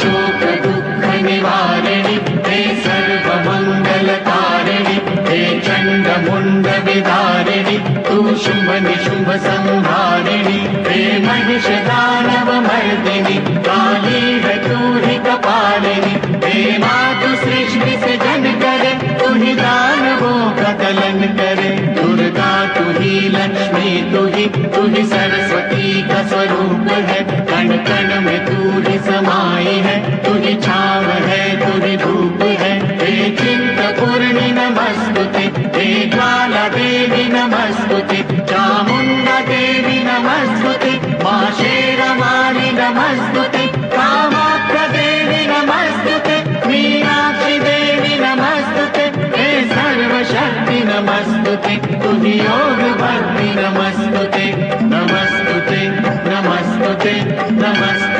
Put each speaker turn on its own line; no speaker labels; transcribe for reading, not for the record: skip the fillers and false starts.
शोक दुःख निवारिणि हे सर्वमङ्गलकारिणि हे चण्डमुण्ड विदारिणि तू शुम्भ निशुम्भ संहारिणि हे महिष दानव मर्दिनि काली है तू ही कपालिनि हे मातु सृष्टि से जन करे तू ही दानवों का दलन करे दुर्गा तू ही लक्ष्मी तू ही सरस्वती का स्वरूप है कण कण में तू ही समाई है तू ही छाव है तू ही धूप है हे चिंतपूर्णि नमस्तुते हे ज्वाला देवी नमस्तुते चामुण्डा देवी नमस्तुते मा शेरवाली नमस्तुते कामाख्या देवी नमस्तुते मीनाक्षी देवी नमस्तुते हे सर्वशक्ति नमस्तुते तुझी योग भक्ति नमस्तुते नमस्तुते नमस्तुते नमस्तुते